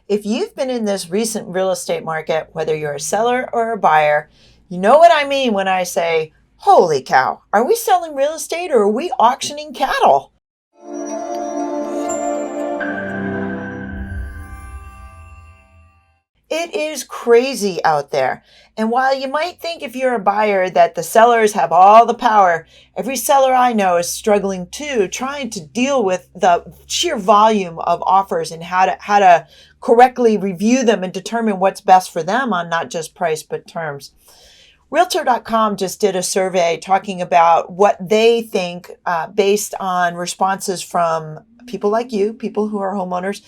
If you've been in this recent real estate market, whether you're a seller or a buyer, you know what I mean when I say, holy cow, are we selling real estate or are we auctioning cattle? It is crazy out there. And while you might think if you're a buyer that the sellers have all the power, every seller I know is struggling too, trying to deal with the sheer volume of offers and how to correctly review them and determine what's best for them on not just price but terms. Realtor.com just did a survey talking about what they think based on responses from people like you, people who are homeowners,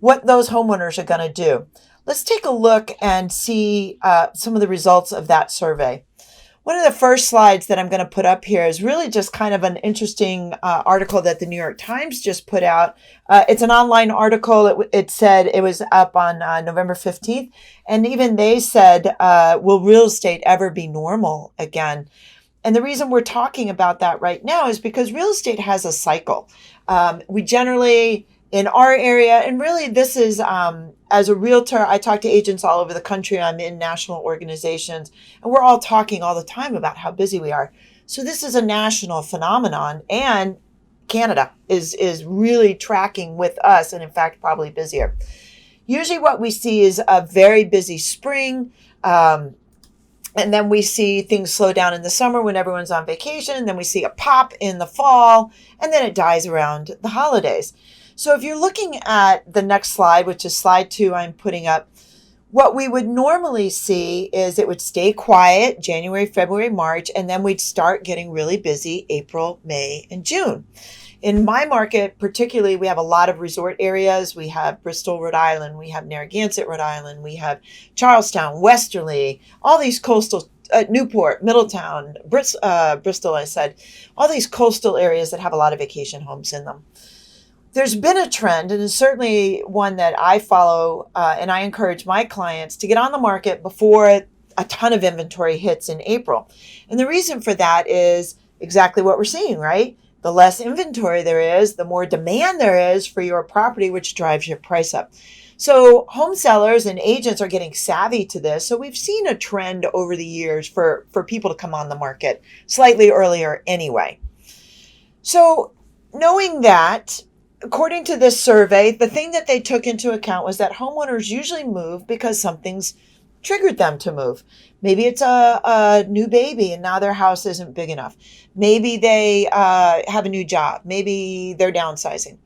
what those homeowners are going to do. Let's take a look and see some of the results of that survey. One of the first slides that I'm going to put up here is really just kind of an interesting article that the New York Times just put out. It's an online article. It said it was up on November 15th. And even they said, will real estate ever be normal again? And the reason we're talking about that right now is because real estate has a cycle. We generally, in our area, and really this is, as a realtor, I talk to agents all over the country. I'm in national organizations, and we're all talking all the time about how busy we are. So this is a national phenomenon, and Canada is really tracking with us, and in fact, probably busier. Usually what we see is a very busy spring, and then we see things slow down in the summer when everyone's on vacation. Then we see a pop in the fall, and then it dies around the holidays. So if you're looking at the next slide, which is slide 2 I'm putting up, what we would normally see is it would stay quiet January, February, March, and then we'd start getting really busy April, May, and June. In my market, particularly, we have a lot of resort areas. We have Bristol, Rhode Island. We have Narragansett, Rhode Island. We have Charlestown, Westerly, all these coastal, Newport, Middletown, Bristol, I said, all these coastal areas that have a lot of vacation homes in them. There's been a trend, and it's certainly one that I follow, and I encourage my clients to get on the market before a ton of inventory hits in April. And the reason for that is exactly what we're seeing, right? The less inventory there is, the more demand there is for your property, which drives your price up. So home sellers and agents are getting savvy to this. So we've seen a trend over the years for people to come on the market slightly earlier anyway. So knowing that, according to this survey, the thing that they took into account was that homeowners usually move because something's triggered them to move. Maybe it's a new baby and now their house isn't big enough. Maybe they have a new job. Maybe they're downsizing.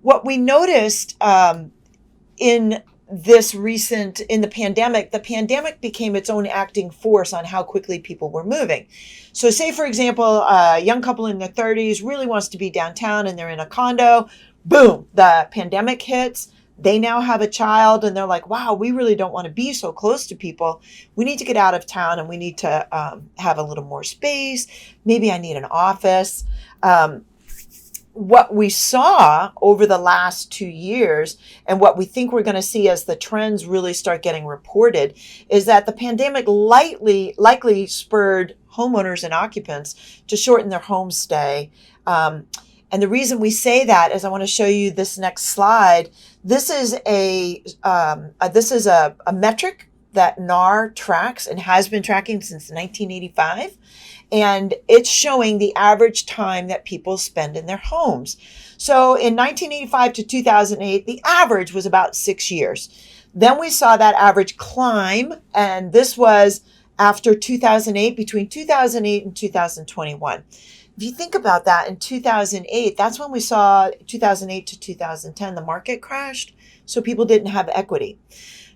What we noticed in the pandemic became its own acting force on how quickly people were moving. So say, for example, a young couple in their 30s really wants to be downtown and they're in a condo. Boom, the pandemic hits. They now have a child and they're like, wow, we really don't want to be so close to people. We need to get out of town and we need to have a little more space. Maybe I need an office. What we saw over the last 2 years and what we think we're going to see as the trends really start getting reported is that the pandemic likely spurred homeowners and occupants to shorten their home stay. And the reason we say that is I want to show you this next slide. This is a metric that NAR tracks and has been tracking since 1985. And it's showing the average time that people spend in their homes. So in 1985 to 2008, the average was about 6 years. Then we saw that average climb, and this was after 2008, between 2008 and 2021. If you think about that, in 2008, that's when we saw 2008 to 2010, the market crashed, so people didn't have equity.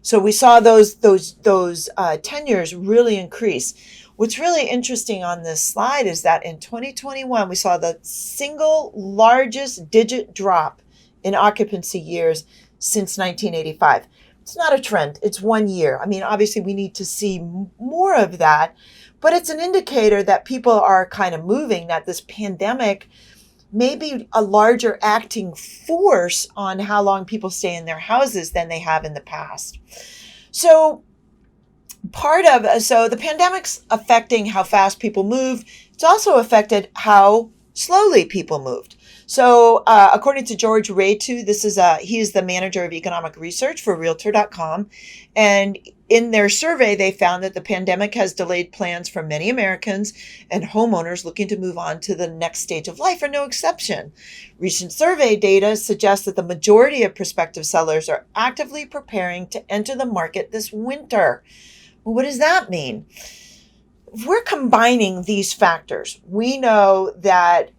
So we saw those tenures really increase. What's really interesting on this slide is that in 2021, we saw the single largest digit drop in occupancy years since 1985. It's not a trend. It's 1 year. I mean, obviously we need to see more of that, but it's an indicator that people are kind of moving, that this pandemic may be a larger acting force on how long people stay in their houses than they have in the past. So the pandemic's affecting how fast people moved. It's also affected how slowly people moved. So, according to George Raytu, he is the manager of economic research for Realtor.com, and in their survey, they found that the pandemic has delayed plans for many Americans, and homeowners looking to move on to the next stage of life are no exception. Recent survey data suggests that the majority of prospective sellers are actively preparing to enter the market this winter. Well, what does that mean? If we're combining these factors, we know that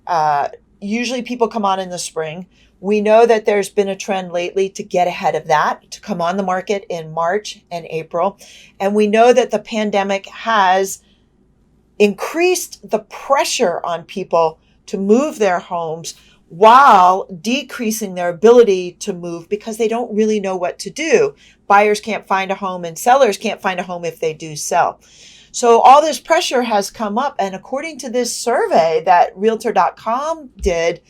usually people come on in the spring. We know that there's been a trend lately to get ahead of that, to come on the market in March and April. And we know that the pandemic has increased the pressure on people to move their homes while decreasing their ability to move because they don't really know what to do. Buyers can't find a home and sellers can't find a home if they do sell. So all this pressure has come up. And according to this survey that Realtor.com did,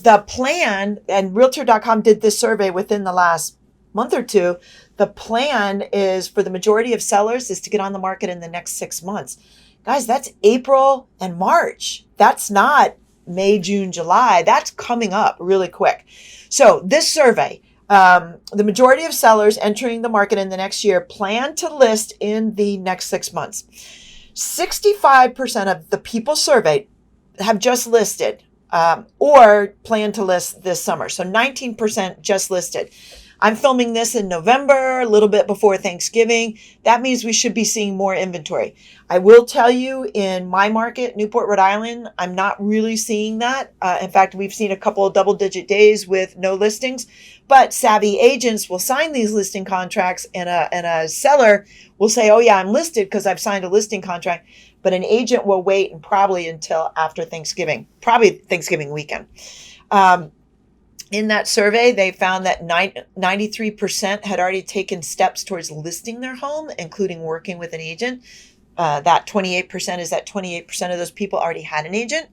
the plan, and Realtor.com did this survey within the last month or two, the plan is for the majority of sellers is to get on the market in the next 6 months. Guys, that's April and March. That's not May, June, July. That's coming up really quick. So this survey, the majority of sellers entering the market in the next year plan to list in the next 6 months. 65% of the people surveyed have just listed or plan to list this summer. So 19% just listed. I'm filming this in November, a little bit before Thanksgiving. That means we should be seeing more inventory. I will tell you, in my market, Newport, Rhode Island, I'm not really seeing that. In fact, we've seen a couple of double-digit days with no listings. But savvy agents will sign these listing contracts, and a seller will say, oh yeah, I'm listed because I've signed a listing contract. But an agent will wait and probably until after Thanksgiving, probably Thanksgiving weekend. In that survey, they found that 93% had already taken steps towards listing their home, including working with an agent. That 28% is that 28% of those people already had an agent.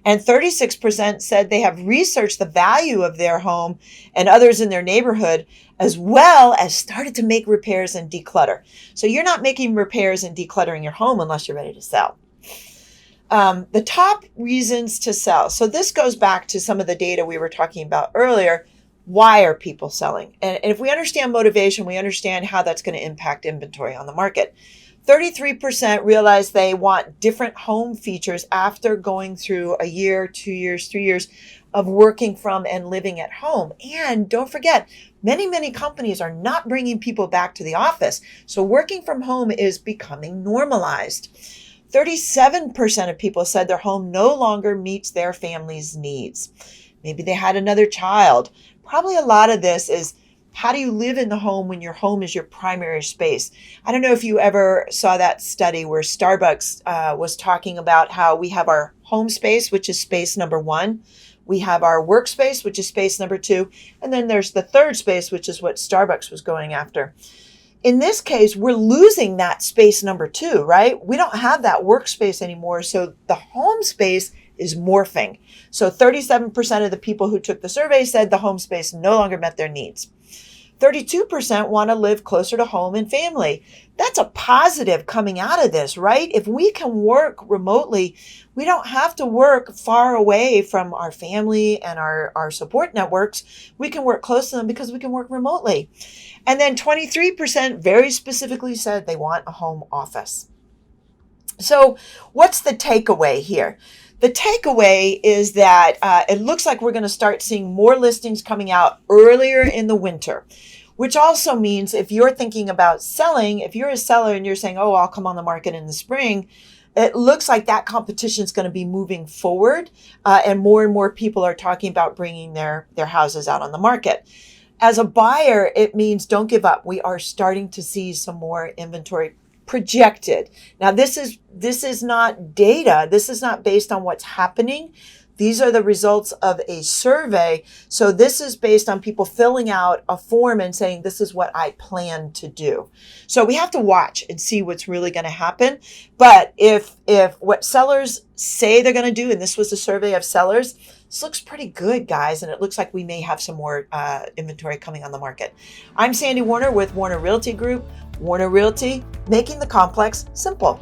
And 36% said they have researched the value of their home and others in their neighborhood, as well as started to make repairs and declutter. So you're not making repairs and decluttering your home unless you're ready to sell. The top reasons to sell. So this goes back to some of the data we were talking about earlier. Why are people selling? And if we understand motivation, we understand how that's going to impact inventory on the market. 33% realize they want different home features after going through a year, 2 years, 3 years of working from and living at home. And don't forget, many companies are not bringing people back to the office. So working from home is becoming normalized. 37% of people said their home no longer meets their family's needs. Maybe they had another child. Probably a lot of this is, how do you live in the home when your home is your primary space? I don't know if you ever saw that study where Starbucks was talking about how we have our home space, which is space number 1. We have our workspace, which is space number 2. And then there's the third space, which is what Starbucks was going after. In this case, we're losing that space number 2, right? We don't have that workspace anymore. So the home space is morphing. So 37% of the people who took the survey said the home space no longer met their needs. 32% want to live closer to home and family. That's a positive coming out of this, right? If we can work remotely, we don't have to work far away from our family and our support networks. We can work close to them because we can work remotely. And then 23% very specifically said they want a home office. So what's the takeaway here? The takeaway is that it looks like we're going to start seeing more listings coming out earlier in the winter, which also means if you're thinking about selling, if you're a seller and you're saying, oh, I'll come on the market in the spring, it looks like that competition is going to be moving forward, and more people are talking about bringing their houses out on the market. As a buyer, it means don't give up. We are starting to see some more inventory projected. Now, this is not data. This is not based on what's happening. These are the results of a survey. So this is based on people filling out a form and saying, this is what I plan to do. So we have to watch and see what's really going to happen. But if what sellers say they're going to do, and this was a survey of sellers, this looks pretty good, guys. And it looks like we may have some more inventory coming on the market. I'm SandiWarner with Warner Realty Group. Warner Realty, making the complex simple.